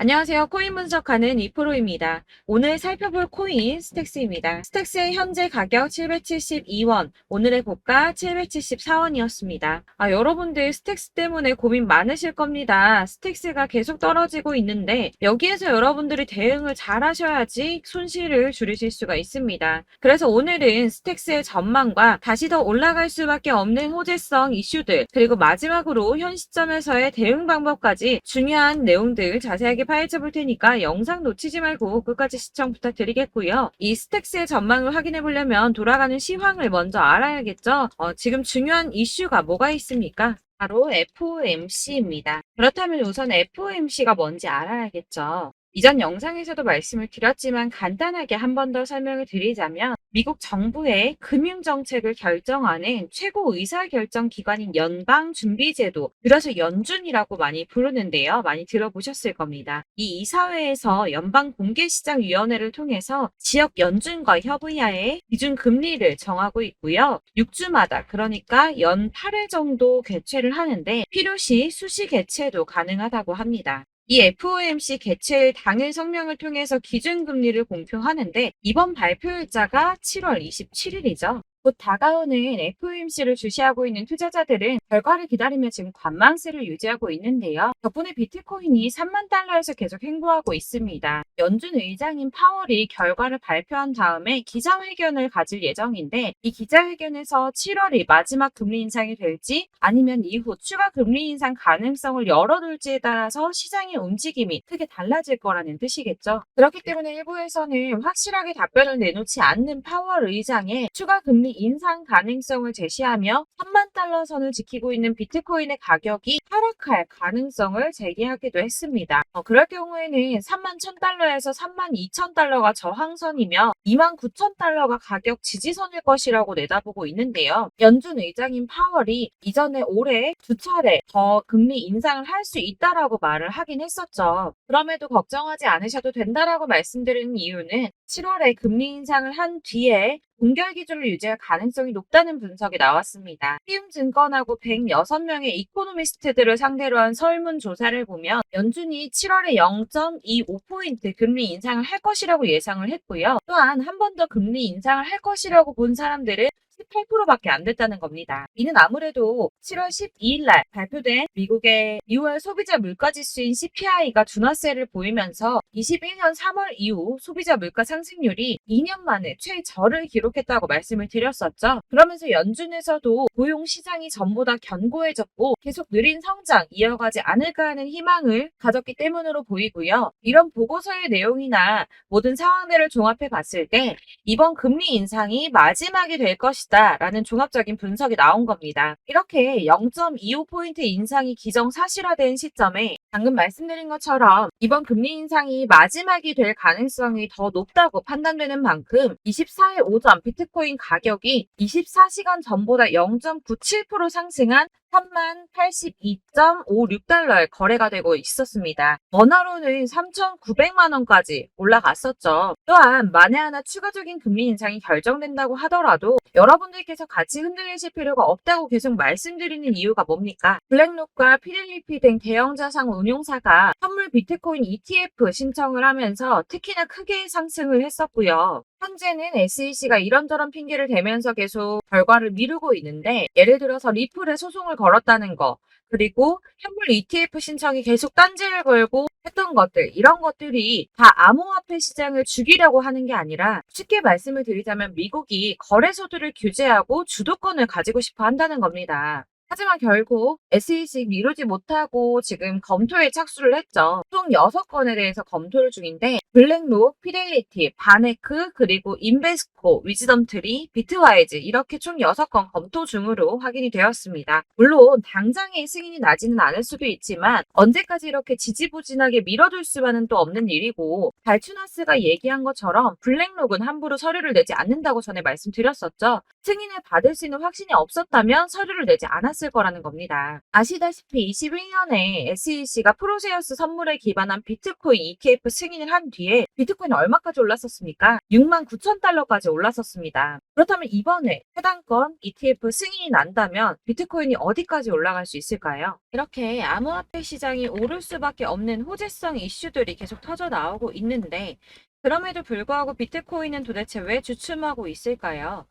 안녕하세요. 코인 분석하는 이프로입니다. 오늘 살펴볼 코인 스택스입니다. 스택스의 현재 가격 772원, 오늘의 고가 774원이었습니다. 여러분들 스택스 때문에 고민 많으실 겁니다. 스택스가 계속 떨어지고 있는데 여기에서 여러분들이 대응을 잘 하셔야지 손실을 줄이실 수가 있습니다. 그래서 오늘은 스택스의 전망과 다시 더 올라갈 수밖에 없는 호재성 이슈들, 그리고 마지막으로 현 시점에서의 대응 방법까지 중요한 내용들 자세하게 파헤쳐 볼 테니까 영상 놓치지 말고 끝까지 시청 부탁드리겠고요. 이 스택스의 전망을 확인해 보려면 돌아가는 시황을 먼저 알아야겠죠. 지금 중요한 이슈가 뭐가 있습니까? 바로 FOMC입니다. 그렇다면 우선 FOMC가 뭔지 알아야겠죠. 이전 영상에서도 말씀을 드렸지만 간단하게 한 번 더 설명을 드리자면 미국 정부의 금융정책을 결정하는 최고 의사결정 기관인 연방준비제도, 그래서 연준이라고 많이 부르는데요. 많이 들어보셨을 겁니다. 이 이사회에서 연방공개시장위원회를 통해서 지역 연준과 협의하에 기준금리를 정하고 있고요. 6주마다, 그러니까 연 8회 정도 개최를 하는데 필요시 수시 개최도 가능하다고 합니다. 이 FOMC 개최일 당일 성명을 통해서 기준금리를 공표하는데 이번 발표일자가 7월 27일이죠. 곧 다가오는 FOMC를 주시하고 있는 투자자들은 결과를 기다리며 지금 관망세를 유지하고 있는데요. 덕분에 비트코인이 3만 달러에서 계속 횡보하고 있습니다. 연준 의장인 파월이 결과를 발표한 다음에 기자회견을 가질 예정인데 이 기자회견에서 7월이 마지막 금리 인상이 될지 아니면 이후 추가 금리 인상 가능성을 열어둘지에 따라서 시장의 움직임이 크게 달라질 거라는 뜻이겠죠. 그렇기 때문에 일부에서는 확실하게 답변을 내놓지 않는 파월 의장의 추가 금리 인상 가능성을 제시하며 3만 달러 선을 지키고 있는 비트코인의 가격이 하락할 가능성을 제기하기도 했습니다. 그럴 경우에는 3만 1,000달러에서 3만 2,000달러가 저항선이며 2만 9,000달러가 가격 지지선일 것이라고 내다보고 있는데요. 연준 의장인 파월이 이전에 올해 2차례 더 금리 인상을 할 수 있다라고 말을 하긴 했었죠. 그럼에도 걱정하지 않으셔도 된다라고 말씀드리는 이유는 7월에 금리 인상을 한 뒤에 동결 기준을 유지할 가능성이 높다는 분석이 나왔습니다. 피움증권하고 106명의 이코노미스트들을 상대로 한 설문조사를 보면 연준이 7월에 0.25포인트 금리 인상을 할 것이라고 예상을 했고요. 또한 한 번 더 금리 인상을 할 것이라고 본 사람들은 18%밖에 안 됐다는 겁니다. 이는 아무래도 7월 12일 날 발표된 미국의 2월 소비자 물가지수인 CPI가 둔화세를 보이면서 21년 3월 이후 소비자 물가 상승률이 2년 만에 최저를 기록했다고 말씀을 드렸었죠. 그러면서 연준에서도 고용 시장이 전보다 견고해졌고 계속 느린 성장 이어가지 않을까 하는 희망을 가졌기 때문으로 보이고요. 이런 보고서의 내용이나 모든 상황들을 종합해 봤을 때 이번 금리 인상이 마지막이 될 것이다 라는 종합적인 분석이 나온 겁니다. 이렇게 0.25포인트 인상이 기정사실화된 시점에 방금 말씀드린 것처럼 이번 금리 인상이 마지막이 될 가능성이 더 높다고 판단되는 만큼 24일 오전 비트코인 가격이 24시간 전보다 0.97% 상승한 3082.56달러에 거래가 되고 있었습니다. 원화로는 3,900만 원까지 올라갔었죠. 또한 만에 하나 추가적인 금리 인상이 결정된다고 하더라도 여러분들께서 같이 흔들리실 필요가 없다고 계속 말씀드리는 이유가 뭡니까? 블랙록과 피델리피 등 대형 자산 운용사가 선물 비트코인 ETF 신청을 하면서 특히나 크게 상승을 했었고요. 현재는 SEC가 이런저런 핑계를 대면서 계속 결과를 미루고 있는데 예를 들어서 리플에 소송을 걸었다는 거, 그리고 현물 ETF 신청이 계속 딴지를 걸고 했던 것들, 이런 것들이 다 암호화폐 시장을 죽이려고 하는 게 아니라 쉽게 말씀을 드리자면 미국이 거래소들을 규제하고 주도권을 가지고 싶어 한다는 겁니다. 하지만 결국 SEC 미루지 못하고 지금 검토에 착수를 했죠. 총 6건에 대해서 검토를 중인데 블랙록, 피델리티, 바네크, 그리고 인베스코, 위즈덤트리, 비트와이즈 이렇게 총 6건 검토 중으로 확인이 되었습니다. 물론 당장의 승인이 나지는 않을 수도 있지만 언제까지 이렇게 지지부진하게 밀어둘 수만은 또 없는 일이고 발추나스가 얘기한 것처럼 블랙록은 함부로 서류를 내지 않는다고 전에 말씀드렸었죠. 승인을 받을 수 있는 확신이 없었다면 서류를 내지 않았습니다. 있었을 거라는 겁니다. 아시다시피 21년에 SEC가 프로세어스 선물에 기반한 비트코인 ETF 승인을 한 뒤에 비트코인은 얼마까지 올랐었습니까? 69,000달러까지 올랐었습니다. 그렇다면 이번에 해당 건 ETF 승인이 난다면 비트코인이 어디까지 올라갈 수 있을까요? 이렇게 암호화폐 시장이 오를 수밖에 없는 호재성 이슈들이 계속 터져 나오고 있는데 그럼에도 불구하고 비트코인은 도대체 왜 주춤하고 있을까요?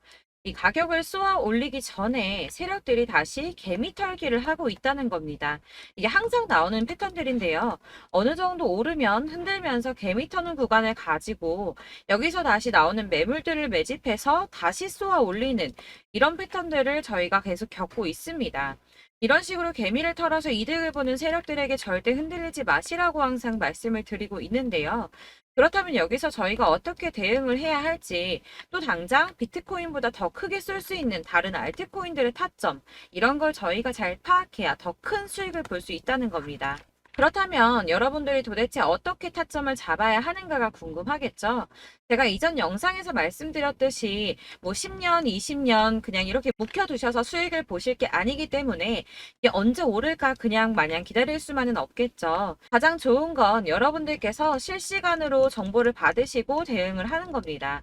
이 가격을 쏘아 올리기 전에 세력들이 다시 개미 털기를 하고 있다는 겁니다. 이게 항상 나오는 패턴들인데요. 어느 정도 오르면 흔들면서 개미 터는 구간을 가지고 여기서 다시 나오는 매물들을 매집해서 다시 쏘아 올리는 이런 패턴들을 저희가 계속 겪고 있습니다. 이런 식으로 개미를 털어서 이득을 보는 세력들에게 절대 흔들리지 마시라고 항상 말씀을 드리고 있는데요. 그렇다면 여기서 저희가 어떻게 대응을 해야 할지, 또 당장 비트코인보다 더 크게 쏠 수 있는 다른 알트코인들의 타점, 이런 걸 저희가 잘 파악해야 더 큰 수익을 볼 수 있다는 겁니다. 그렇다면 여러분들이 도대체 어떻게 타점을 잡아야 하는가가 궁금하겠죠? 제가 이전 영상에서 말씀드렸듯이 뭐 10년, 20년 그냥 이렇게 묵혀두셔서 수익을 보실 게 아니기 때문에 이게 언제 오를까 그냥 마냥 기다릴 수만은 없겠죠. 가장 좋은 건 여러분들께서 실시간으로 정보를 받으시고 대응을 하는 겁니다.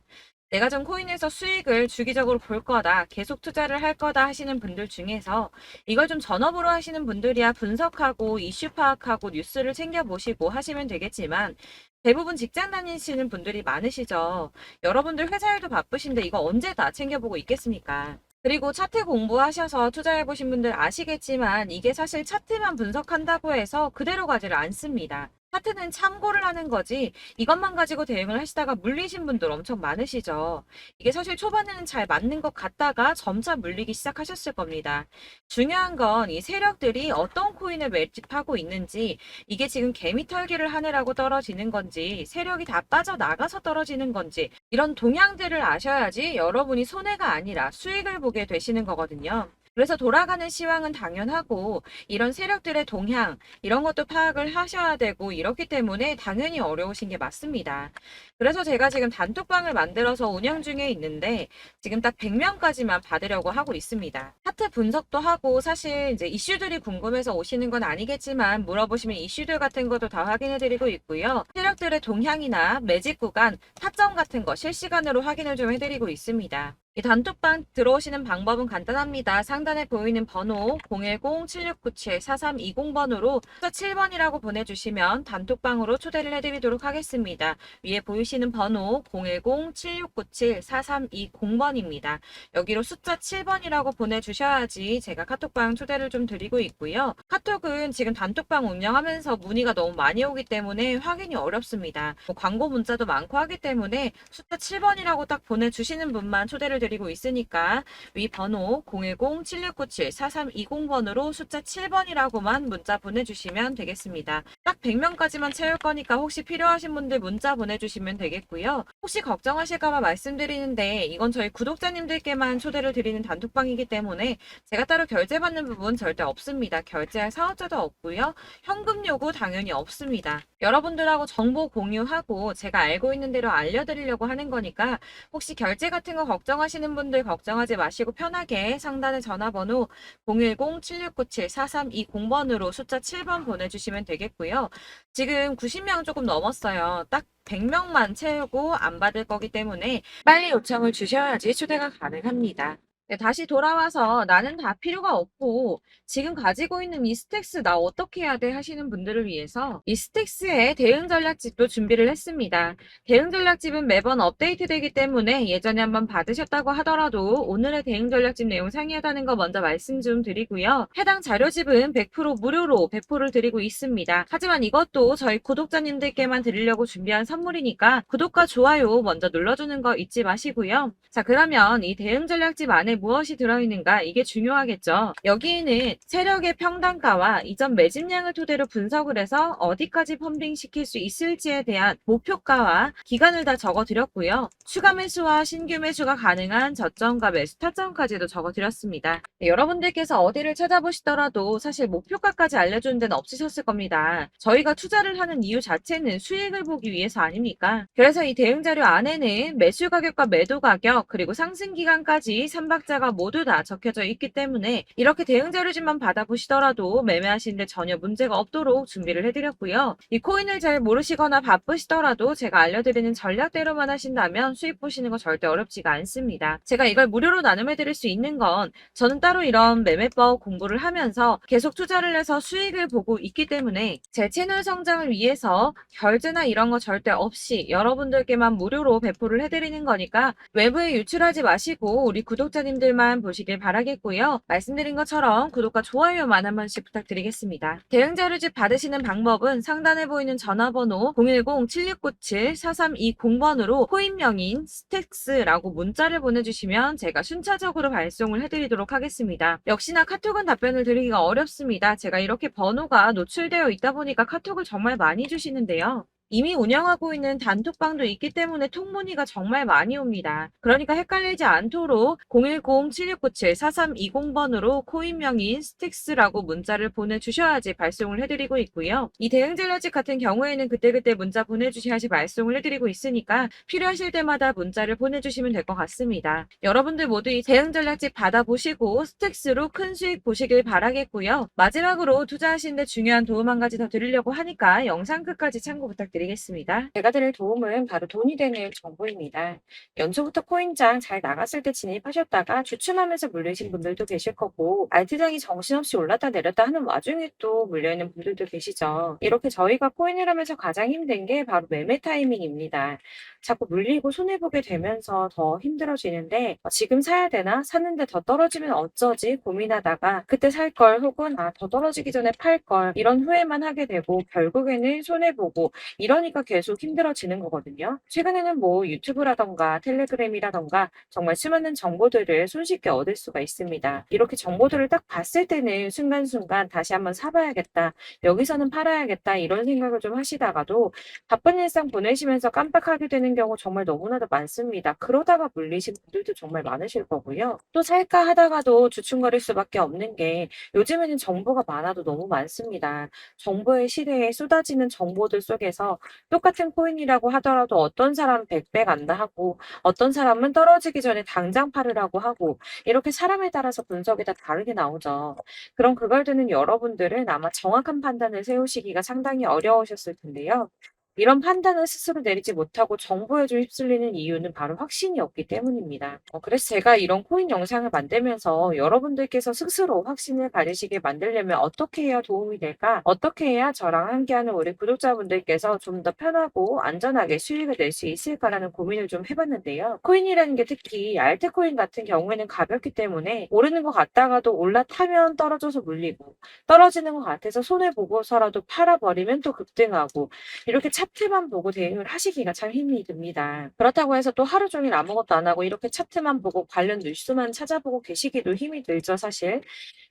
내가 좀 코인에서 수익을 주기적으로 볼 거다, 계속 투자를 할 거다 하시는 분들 중에서 이걸 좀 전업으로 하시는 분들이야 분석하고 이슈 파악하고 뉴스를 챙겨보시고 하시면 되겠지만 대부분 직장 다니시는 분들이 많으시죠. 여러분들 회사 일도 바쁘신데 이거 언제 다 챙겨보고 있겠습니까? 그리고 차트 공부하셔서 투자해보신 분들 아시겠지만 이게 사실 차트만 분석한다고 해서 그대로 가지를 않습니다. 차트는 참고를 하는 거지 이것만 가지고 대응을 하시다가 물리신 분들 엄청 많으시죠. 이게 사실 초반에는 잘 맞는 것 같다가 점차 물리기 시작하셨을 겁니다. 중요한 건 이 세력들이 어떤 코인을 매집하고 있는지, 이게 지금 개미 털기를 하느라고 떨어지는 건지 세력이 다 빠져나가서 떨어지는 건지 이런 동향들을 아셔야지 여러분이 손해가 아니라 수익을 보게 되시는 거거든요. 그래서 돌아가는 시황은 당연하고 이런 세력들의 동향 이런 것도 파악을 하셔야 되고 이렇기 때문에 당연히 어려우신 게 맞습니다. 그래서 제가 지금 단톡방을 만들어서 운영 중에 있는데 지금 딱 100명까지만 받으려고 하고 있습니다. 차트 분석도 하고 사실 이제 이슈들이 궁금해서 오시는 건 아니겠지만 물어보시면 이슈들 같은 것도 다 확인해 드리고 있고요. 세력들의 동향이나 매집 구간, 타점 같은 거 실시간으로 확인을 좀 해드리고 있습니다. 이 단톡방 들어오시는 방법은 간단합니다. 상단에 보이는 번호 010-7697-4320번으로 숫자 7번이라고 보내주시면 단톡방으로 초대를 해드리도록 하겠습니다. 위에 보이시는 번호 010-7697-4320번입니다. 여기로 숫자 7번이라고 보내주셔야지 제가 카톡방 초대를 좀 드리고 있고요. 카톡은 지금 단톡방 운영하면서 문의가 너무 많이 오기 때문에 확인이 어렵습니다. 광고 문자도 많고 하기 때문에 숫자 7번이라고 딱 보내주시는 분만 초대를 드리고 있으니까 위 번호 010-7697-4320번으로 숫자 7번이라고만 문자 보내주시면 되겠습니다. 딱 100명까지만 채울 거니까 혹시 필요하신 분들 문자 보내주시면 되겠고요. 혹시 걱정하실까봐 말씀드리는데 이건 저희 구독자님들께만 초대를 드리는 단톡방이기 때문에 제가 따로 결제받는 부분 절대 없습니다. 결제할 사업자도 없고요. 현금 요구 당연히 없습니다. 여러분들하고 정보 공유하고 제가 알고 있는 대로 알려드리려고 하는 거니까 혹시 결제 같은 거 걱정하시는 분들 걱정하지 마시고 편하게 상단의 전화번호 010-7697-4320번으로 숫자 7번 보내주시면 되겠고요. 지금 90명 조금 넘었어요. 딱 100명만 채우고 안 받을 거기 때문에 빨리 요청을 주셔야지 초대가 가능합니다. 네, 다시 돌아와서 나는 다 필요가 없고 지금 가지고 있는 이 스택스 나 어떻게 해야 돼 하시는 분들을 위해서 이 스택스의 대응 전략집도 준비를 했습니다. 대응 전략집은 매번 업데이트 되기 때문에 예전에 한번 받으셨다고 하더라도 오늘의 대응 전략집 내용 상이하다는 거 먼저 말씀 좀 드리고요. 해당 자료집은 100% 무료로 배포를 드리고 있습니다. 하지만 이것도 저희 구독자님들께만 드리려고 준비한 선물이니까 구독과 좋아요 먼저 눌러주는 거 잊지 마시고요. 자, 그러면 이 대응 전략집 안에 무엇이 들어있는가 이게 중요하겠죠. 여기에는 세력의 평단가와 이전 매집량을 토대로 분석을 해서 어디까지 펌핑 시킬 수 있을지에 대한 목표가와 기간을 다 적어드렸고요. 추가 매수와 신규 매수가 가능한 저점과 매수 타점까지도 적어드렸습니다. 네, 여러분들께서 어디를 찾아보시더라도 사실 목표가까지 알려주는 데는 없으셨을 겁니다. 저희가 투자를 하는 이유 자체는 수익을 보기 위해서 아닙니까? 그래서 이 대응 자료 안에는 매수 가격과 매도 가격 그리고 상승 기간까지 3박 전략자가 모두 다 적혀져 있기 때문에 이렇게 대응 자료집만 받아보시더라도 매매하시는데 전혀 문제가 없도록 준비를 해드렸고요. 이 코인을 잘 모르시거나 바쁘시더라도 제가 알려드리는 전략대로만 하신다면 수익 보시는 거 절대 어렵지가 않습니다. 제가 이걸 무료로 나눔해드릴 수 있는 건 저는 따로 이런 매매법 공부를 하면서 계속 투자를 해서 수익을 보고 있기 때문에 제 채널 성장을 위해서 결제나 이런 거 절대 없이 여러분들께만 무료로 배포를 해드리는 거니까 외부에 유출하지 마시고 우리 구독자님들만 보시길 바라겠고요. 말씀드린 것처럼 구독과 좋아요만 한 번씩 부탁드리겠습니다. 대응 자료집 받으시는 방법은 상단에 보이는 전화번호 010-7697-4320번으로 코인명인 스택스라고 문자를 보내주시면 제가 순차적으로 발송을 해드리도록 하겠습니다. 역시나 카톡은 답변을 드리기가 어렵습니다. 제가 이렇게 번호가 노출되어 있다 보니까 카톡을 정말 많이 주시는데요. 이미 운영하고 있는 단톡방도 있기 때문에 통문의가 정말 많이 옵니다. 그러니까 헷갈리지 않도록 010-7697-4320번으로 코인명인 스틱스라고 문자를 보내주셔야지 발송을 해드리고 있고요. 이 대응 전략집 같은 경우에는 그때그때 문자 보내주셔야지 발송을 해드리고 있으니까 필요하실 때마다 문자를 보내주시면 될 것 같습니다. 여러분들 모두 이 대응 전략집 받아보시고 스틱스로 큰 수익 보시길 바라겠고요. 마지막으로 투자하시는데 중요한 도움 한 가지 더 드리려고 하니까 영상 끝까지 참고 부탁드리겠습니다. 제가 드릴 도움은 바로 돈이 되는 정보입니다. 연초부터 코인장 잘 나갔을 때 진입하셨다가 주춤하면서 물리신 분들도 계실 거고 알트장이 정신없이 올랐다 내렸다 하는 와중에 또 물려있는 분들도 계시죠. 이렇게 저희가 코인을 하면서 가장 힘든 게 바로 매매 타이밍입니다. 자꾸 물리고 손해보게 되면서 더 힘들어지는데 지금 사야 되나? 샀는데 더 떨어지면 어쩌지? 고민하다가 그때 살 걸 혹은 더 떨어지기 전에 팔 걸 이런 후회만 하게 되고 결국에는 손해보고 이러니까 계속 힘들어지는 거거든요. 최근에는 뭐 유튜브라던가 텔레그램이라던가 정말 수많은 정보들을 손쉽게 얻을 수가 있습니다. 이렇게 정보들을 딱 봤을 때는 순간순간 다시 한번 사봐야겠다. 여기서는 팔아야겠다. 이런 생각을 좀 하시다가도 바쁜 일상 보내시면서 깜빡하게 되는 경우 정말 너무나도 많습니다. 그러다가 물리신 분들도 정말 많으실 거고요. 또 살까 하다가도 주춤거릴 수밖에 없는 게 요즘에는 정보가 많아도 너무 많습니다. 정보의 시대에 쏟아지는 정보들 속에서 똑같은 코인이라고 하더라도 어떤 사람은 100배 간다 하고 어떤 사람은 떨어지기 전에 당장 팔으라고 하고 이렇게 사람에 따라서 분석이 다 다르게 나오죠. 그럼 그걸 듣는 여러분들은 아마 정확한 판단을 세우시기가 상당히 어려우셨을 텐데요. 이런 판단을 스스로 내리지 못하고 정보에 좀 휩쓸리는 이유는 바로 확신이 없기 때문입니다. 그래서 제가 이런 코인 영상을 만들면서 여러분들께서 스스로 확신을 가지시게 만들려면 어떻게 해야 도움이 될까? 어떻게 해야 저랑 함께하는 우리 구독자분들께서 좀 더 편하고 안전하게 수익을 낼 수 있을까라는 고민을 좀 해봤는데요. 코인이라는 게 특히 알트코인 같은 경우에는 가볍기 때문에 오르는 것 같다가도 올라타면 떨어져서 물리고 떨어지는 것 같아서 손해보고서라도 팔아버리면 또 급등하고 이렇게 차트만 보고 대응을 하시기가 참 힘이 듭니다. 그렇다고 해서 또 하루 종일 아무것도 안 하고 이렇게 차트만 보고 관련 뉴스만 찾아보고 계시기도 힘이 들죠, 사실.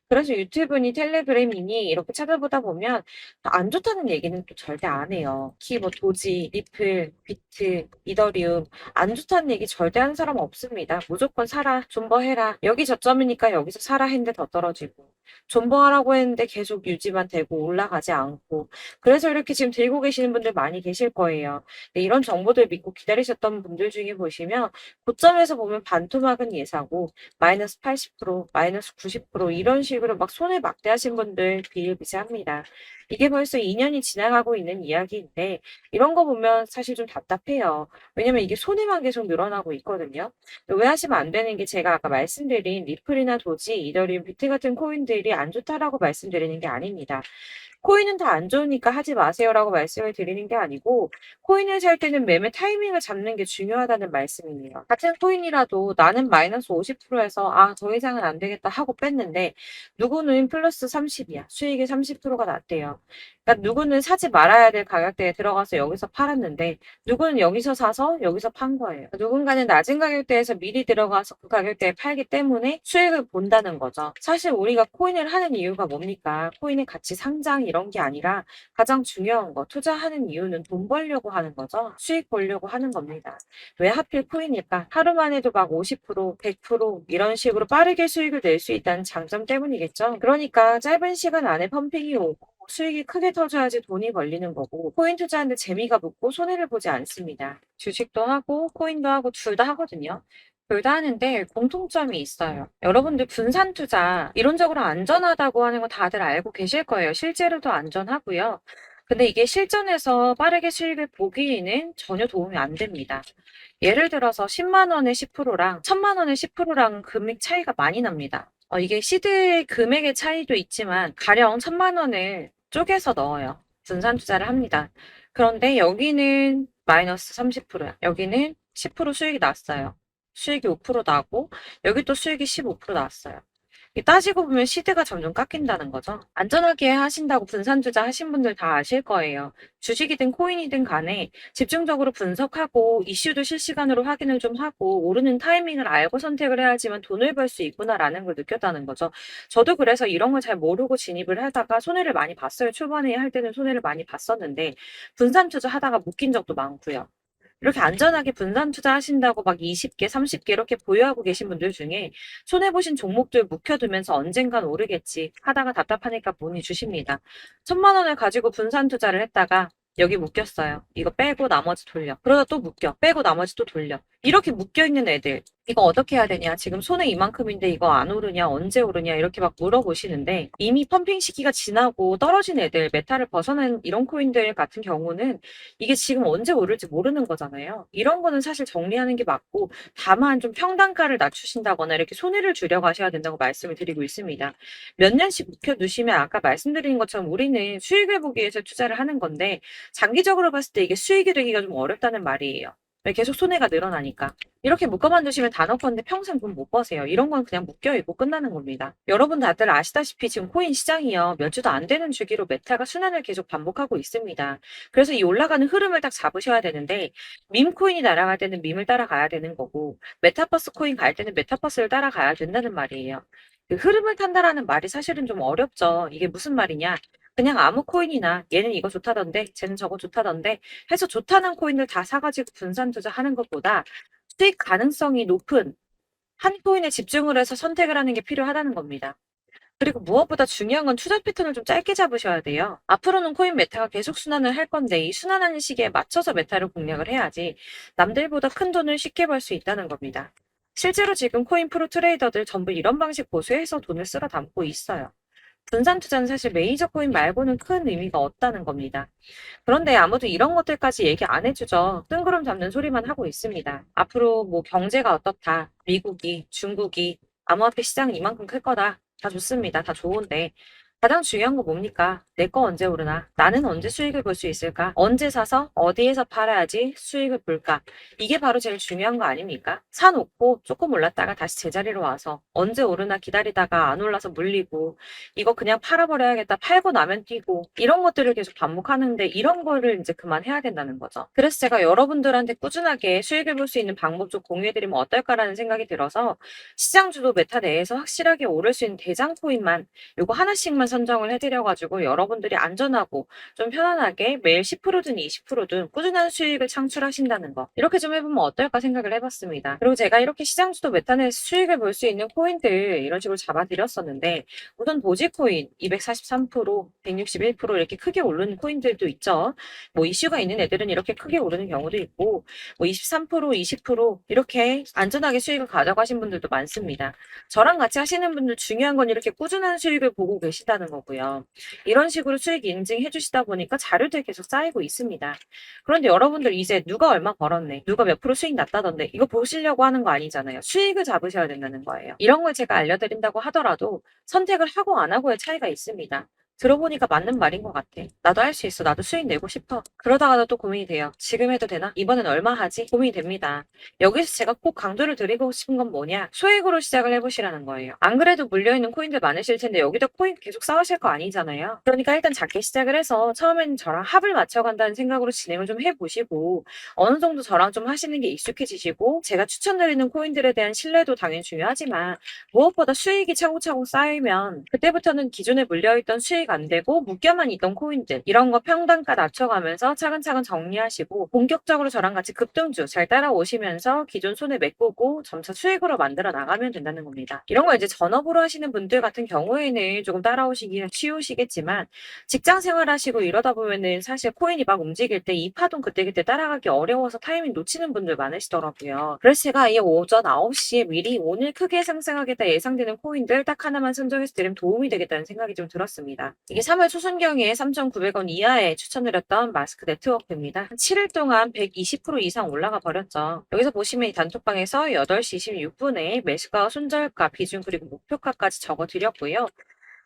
그래서 유튜브니 텔레그램이니 이렇게 찾아보다 보면 안 좋다는 얘기는 또 절대 안 해요. 특히 뭐 도지, 리플, 비트, 이더리움 안 좋다는 얘기 절대 하는 사람 없습니다. 무조건 사라, 존버해라. 여기 저점이니까 여기서 사라 했는데 더 떨어지고 존버하라고 했는데 계속 유지만 되고 올라가지 않고 그래서 이렇게 지금 들고 계시는 분들 많이 계실 거예요. 네, 이런 정보들 믿고 기다리셨던 분들 중에 보시면 고점에서 보면 반토막은 예사고 마이너스 80%, 마이너스 90% 이런 식으로 막 손해 막대하신 분들 비일비재합니다. 이게 벌써 2년이 지나가고 있는 이야기인데 이런 거 보면 사실 좀 답답해요. 왜냐면 이게 손해만 계속 늘어나고 있거든요. 오해하시면 안 되는 게 제가 아까 말씀드린 리플이나 도지, 이더리움, 비트 같은 코인들이 안 좋다라고 말씀드리는 게 아닙니다. 코인은 다 안 좋으니까 하지 마세요라고 말씀을 드리는 게 아니고 코인을 살 때는 매매 타이밍을 잡는 게 중요하다는 말씀이에요. 같은 코인이라도 나는 마이너스 50%에서 더 이상은 안 되겠다 하고 뺐는데 누구는 플러스 30이야. 수익이 30%가 났대요. 그러니까 누구는 사지 말아야 될 가격대에 들어가서 여기서 팔았는데 누구는 여기서 사서 여기서 판 거예요. 누군가는 낮은 가격대에서 미리 들어가서 그 가격대에 팔기 때문에 수익을 본다는 거죠. 사실 우리가 코인을 하는 이유가 뭡니까? 코인의 가치 상장 이런 게 아니라 가장 중요한 거 투자하는 이유는 돈 벌려고 하는 거죠. 수익 보려고 하는 겁니다. 왜 하필 코인일까? 하루만 해도 막 50%, 100% 이런 식으로 빠르게 수익을 낼 수 있다는 장점 때문이겠죠. 그러니까 짧은 시간 안에 펌핑이 오고 수익이 크게 터져야지 돈이 벌리는 거고 코인 투자하는데 재미가 붙고 손해를 보지 않습니다. 주식도 하고 코인도 하고 둘 다 하거든요. 둘 다 하는데 공통점이 있어요. 여러분들 분산 투자 이론적으로 안전하다고 하는 거 다들 알고 계실 거예요. 실제로도 안전하고요. 근데 이게 실전에서 빠르게 수익을 보기에는 전혀 도움이 안 됩니다. 예를 들어서 10만 원의 10%랑 1000만 원의 10%랑 금액 차이가 많이 납니다. 이게 시드의 금액의 차이도 있지만 가령 1000만 원을 쪼개서 넣어요. 분산 투자를 합니다. 그런데 여기는 마이너스 30%야. 여기는 10% 수익이 났어요. 수익이 5% 나고 여기 또 수익이 15% 나왔어요. 따지고 보면 시드가 점점 깎인다는 거죠. 안전하게 하신다고 분산 투자 하신 분들 다 아실 거예요. 주식이든 코인이든 간에 집중적으로 분석하고 이슈도 실시간으로 확인을 좀 하고 오르는 타이밍을 알고 선택을 해야지만 돈을 벌 수 있구나라는 걸 느꼈다는 거죠. 저도 그래서 이런 걸 잘 모르고 진입을 하다가 손해를 많이 봤어요. 초반에 할 때는 손해를 많이 봤었는데 분산 투자 하다가 묶인 적도 많고요. 이렇게 안전하게 분산 투자하신다고 막 20개, 30개 이렇게 보유하고 계신 분들 중에 손해보신 종목들 묵혀두면서 언젠간 오르겠지 하다가 답답하니까 문의 주십니다. 1000만 원을 가지고 분산 투자를 했다가 여기 묶였어요. 이거 빼고 나머지 돌려. 그러다 또 묶여. 빼고 나머지 또 돌려. 이렇게 묶여있는 애들 이거 어떻게 해야 되냐? 지금 손해 이만큼인데 이거 안 오르냐? 언제 오르냐? 이렇게 막 물어보시는데 이미 펌핑 시기가 지나고 떨어진 애들, 메타를 벗어난 이런 코인들 같은 경우는 이게 지금 언제 오를지 모르는 거잖아요. 이런 거는 사실 정리하는 게 맞고 다만 좀 평단가를 낮추신다거나 이렇게 손해를 줄여 가셔야 된다고 말씀을 드리고 있습니다. 몇 년씩 묵혀 두시면 아까 말씀드린 것처럼 우리는 수익을 보기 위해서 투자를 하는 건데 장기적으로 봤을 때 이게 수익이 되기가 좀 어렵다는 말이에요. 왜 계속 손해가 늘어나니까. 이렇게 묶어만 두시면 다 넣건데 평생 돈 못 버세요. 이런 건 그냥 묶여있고 끝나는 겁니다. 여러분 다들 아시다시피 지금 코인 시장이요. 몇 주도 안 되는 주기로 메타가 순환을 계속 반복하고 있습니다. 그래서 이 올라가는 흐름을 딱 잡으셔야 되는데 밈 코인이 날아갈 때는 밈을 따라가야 되는 거고 메타버스 코인 갈 때는 메타버스를 따라가야 된다는 말이에요. 그 흐름을 탄다라는 말이 사실은 좀 어렵죠. 이게 무슨 말이냐? 그냥 아무 코인이나 얘는 이거 좋다던데 쟤는 저거 좋다던데 해서 좋다는 코인을 다 사가지고 분산 투자하는 것보다 수익 가능성이 높은 한 코인에 집중을 해서 선택을 하는 게 필요하다는 겁니다. 그리고 무엇보다 중요한 건 투자 패턴을 좀 짧게 잡으셔야 돼요. 앞으로는 코인 메타가 계속 순환을 할 건데 이 순환하는 시기에 맞춰서 메타를 공략을 해야지 남들보다 큰 돈을 쉽게 벌 수 있다는 겁니다. 실제로 지금 코인 프로 트레이더들 전부 이런 방식 고수해서 돈을 쓸어 담고 있어요. 분산 투자는 사실 메이저 코인 말고는 큰 의미가 없다는 겁니다. 그런데 아무도 이런 것들까지 얘기 안 해주죠. 뜬구름 잡는 소리만 하고 있습니다. 앞으로 뭐 경제가 어떻다. 미국이, 중국이, 암호화폐 시장은 이만큼 클 거다. 다 좋습니다. 다 좋은데. 가장 중요한 거 뭡니까? 내 거 언제 오르나? 나는 언제 수익을 볼 수 있을까? 언제 사서 어디에서 팔아야지 수익을 볼까? 이게 바로 제일 중요한 거 아닙니까? 사놓고 조금 올랐다가 다시 제자리로 와서 언제 오르나 기다리다가 안 올라서 물리고 이거 그냥 팔아버려야겠다. 팔고 나면 뛰고 이런 것들을 계속 반복하는데 이런 거를 이제 그만해야 된다는 거죠. 그래서 제가 여러분들한테 꾸준하게 수익을 볼 수 있는 방법 좀 공유해드리면 어떨까라는 생각이 들어서 시장주도 메타 내에서 확실하게 오를 수 있는 대장 코인만 요거 하나씩만 선정을 해드려가지고 여러분들이 안전하고 좀 편안하게 매일 10%든 20%든 꾸준한 수익을 창출하신다는 거 이렇게 좀 해보면 어떨까 생각을 해봤습니다. 그리고 제가 이렇게 시장주도 메타 내에서 수익을 볼 수 있는 코인들 이런 식으로 잡아드렸었는데 우선 도지코인 243%, 161% 이렇게 크게 오르는 코인들도 있죠. 뭐 이슈가 있는 애들은 이렇게 크게 오르는 경우도 있고 뭐 23%, 20% 이렇게 안전하게 수익을 가져가신 분들도 많습니다. 저랑 같이 하시는 분들 중요한 건 이렇게 꾸준한 수익을 보고 계시다는 거고요. 이런 식으로 수익 인증해 주시다 보니까 자료들이 계속 쌓이고 있습니다. 그런데 여러분들 이제 누가 얼마 벌었네, 누가 몇 프로 수익 났다던데 이거 보시려고 하는 거 아니잖아요. 수익을 잡으셔야 된다는 거예요. 이런 걸 제가 알려드린다고 하더라도 선택을 하고 안 하고의 차이가 있습니다. 들어보니까 맞는 말인 것 같아. 나도 할 수 있어. 나도 수익 내고 싶어. 그러다가도 또 고민이 돼요. 지금 해도 되나? 이번엔 얼마 하지? 고민이 됩니다. 여기서 제가 꼭 강조를 드리고 싶은 건 뭐냐? 소액으로 시작을 해보시라는 거예요. 안 그래도 물려있는 코인들 많으실 텐데 여기다 코인 계속 쌓으실 거 아니잖아요. 그러니까 일단 작게 시작을 해서 처음에는 저랑 합을 맞춰간다는 생각으로 진행을 좀 해보시고 어느 정도 저랑 좀 하시는 게 익숙해지시고 제가 추천드리는 코인들에 대한 신뢰도 당연히 중요하지만 무엇보다 수익이 차곡차곡 쌓이면 그때부터는 기존에 물려있던 수익 안 되고 묶여만 있던 코인들 이런 거 평단가 낮춰가면서 차근차근 정리하시고 본격적으로 저랑 같이 급등주 잘 따라오시면서 기존 손을 메꾸고 점차 수익으로 만들어 나가면 된다는 겁니다. 이런 거 이제 전업으로 하시는 분들 같은 경우에는 조금 따라오시기 쉬우시겠지만 직장 생활하시고 이러다 보면은 사실 코인이 막 움직일 때 이 파동 그때그때 따라가기 어려워서 타이밍 놓치는 분들 많으시더라고요. 그래서 제가 이 오전 9시에 미리 오늘 크게 상승하겠다 예상되는 코인들 딱 하나만 선정해서 드리면 도움이 되겠다는 생각이 좀 들었습니다. 이게 3월 초순경에 3,900원 이하에 추천드렸던 마스크 네트워크입니다. 7일 동안 120% 이상 올라가 버렸죠. 여기서 보시면 이 단톡방에서 8시 26분에 매수가, 손절가, 비중 그리고 목표가까지 적어드렸고요.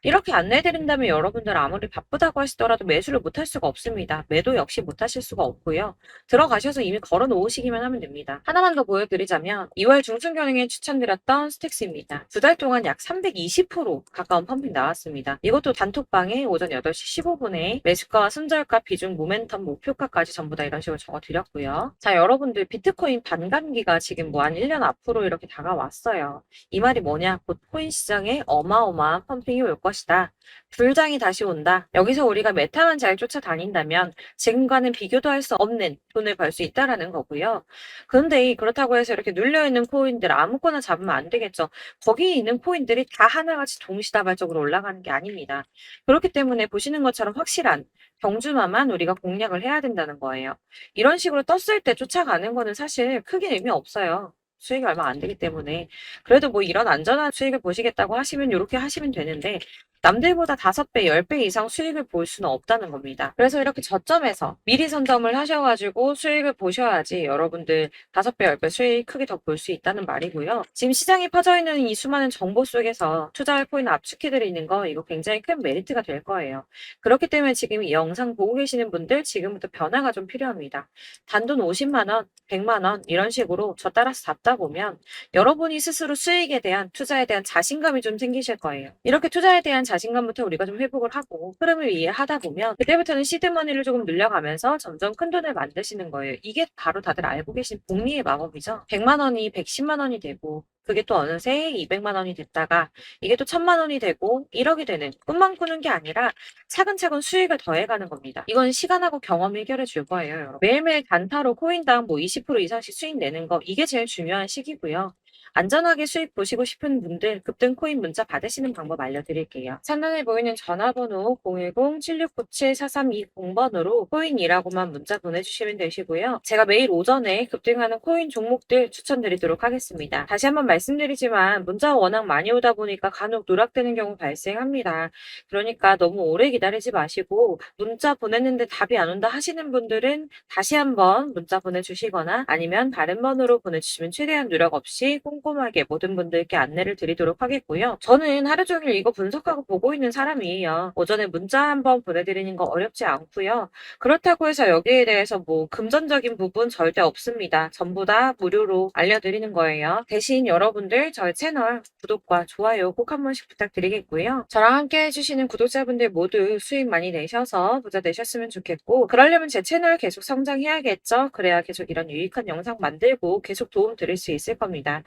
이렇게 안내해드린다면 여러분들 아무리 바쁘다고 하시더라도 매수를 못할 수가 없습니다. 매도 역시 못하실 수가 없고요. 들어가셔서 이미 걸어 놓으시기만 하면 됩니다. 하나만 더 보여드리자면 2월 중순경에 추천드렸던 스택스입니다. 2달 동안 약 320% 가까운 펌핑 나왔습니다. 이것도 단톡방에 오전 8시 15분에 매수가와 손절가, 비중, 모멘텀, 목표가까지 전부 다 이런 식으로 적어드렸고요. 자, 여러분들 비트코인 반감기가 지금 뭐 한 1년 앞으로 이렇게 다가왔어요. 이 말이 뭐냐? 곧 코인 시장에 어마어마한 펌핑이 올 것이다. 불장이 다시 온다. 여기서 우리가 메타만 잘 쫓아다닌다면 지금과는 비교도 할 수 없는 돈을 벌 수 있다라는 거고요. 그런데 그렇다고 해서 이렇게 눌려있는 코인들 아무거나 잡으면 안 되겠죠. 거기에 있는 코인들이 다 하나같이 동시다발적으로 올라가는 게 아닙니다. 그렇기 때문에 보시는 것처럼 확실한 경주마만 우리가 공략을 해야 된다는 거예요. 이런 식으로 떴을 때 쫓아가는 거는 사실 크게 의미 없어요. 수익이 얼마 안 되기 때문에. 그래도 뭐 이런 안전한 수익을 보시겠다고 하시면 이렇게 하시면 되는데 남들보다 5배, 10배 이상 수익을 볼 수는 없다는 겁니다. 그래서 이렇게 저점에서 미리 선점을 하셔가지고 수익을 보셔야지 여러분들 5배, 10배 수익 크게 더 볼 수 있다는 말이고요. 지금 시장에 퍼져있는 이 수많은 정보 속에서 투자할 코인을 압축해드리는 거 이거 굉장히 큰 메리트가 될 거예요. 그렇기 때문에 지금 이 영상 보고 계시는 분들 지금부터 변화가 좀 필요합니다. 단돈 50만 원, 100만 원 이런 식으로 저 따라서 잡다 보면 여러분이 스스로 수익에 대한 투자에 대한 자신감이 좀 생기실 거예요. 이렇게 투자에 대한 자신감부터 우리가 좀 회복을 하고 흐름을 이해하다 보면 그때부터는 시드머니를 조금 늘려가면서 점점 큰 돈을 만드시는 거예요. 이게 바로 다들 알고 계신 복리의 마법이죠. 100만 원이 110만 원이 되고 그게 또 어느새 200만 원이 됐다가 이게 또 1000만 원이 되고 1억이 되는 꿈만 꾸는 게 아니라 차근차근 수익을 더해가는 겁니다. 이건 시간하고 경험이 해결해 줄 거예요. 여러분. 매일매일 단타로 코인당 뭐 20% 이상씩 수익 내는 거 이게 제일 중요한 시기고요. 안전하게 수익 보시고 싶은 분들 급등 코인 문자 받으시는 방법 알려드릴게요. 상단에 보이는 전화번호 010-7697-4320번으로 코인이라고만 문자 보내주시면 되시고요. 제가 매일 오전에 급등하는 코인 종목들 추천드리도록 하겠습니다. 다시 한번 말씀드리지만 문자 워낙 많이 오다 보니까 간혹 누락되는 경우 발생합니다. 그러니까 너무 오래 기다리지 마시고 문자 보냈는데 답이 안 온다 하시는 분들은 다시 한번 문자 보내주시거나 아니면 다른 번호로 보내주시면 최대한 누락 없이 꼼꼼하게 모든 분들께 안내를 드리도록 하겠고요. 저는 하루 종일 이거 분석하고 보고 있는 사람이에요. 오전에 문자 한번 보내드리는 거 어렵지 않고요. 그렇다고 해서 여기에 대해서 뭐 금전적인 부분 절대 없습니다. 전부 다 무료로 알려드리는 거예요. 대신 여러분들 저희 채널 구독과 좋아요 꼭 한 번씩 부탁드리겠고요. 저랑 함께 해주시는 구독자분들 모두 수익 많이 내셔서 부자 되셨으면 좋겠고 그러려면 제 채널 계속 성장해야겠죠. 그래야 계속 이런 유익한 영상 만들고 계속 도움 드릴 수 있을 겁니다.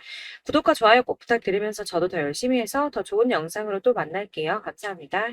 구독과 좋아요 꼭 부탁드리면서 저도 더 열심히 해서 더 좋은 영상으로 또 만날게요. 감사합니다.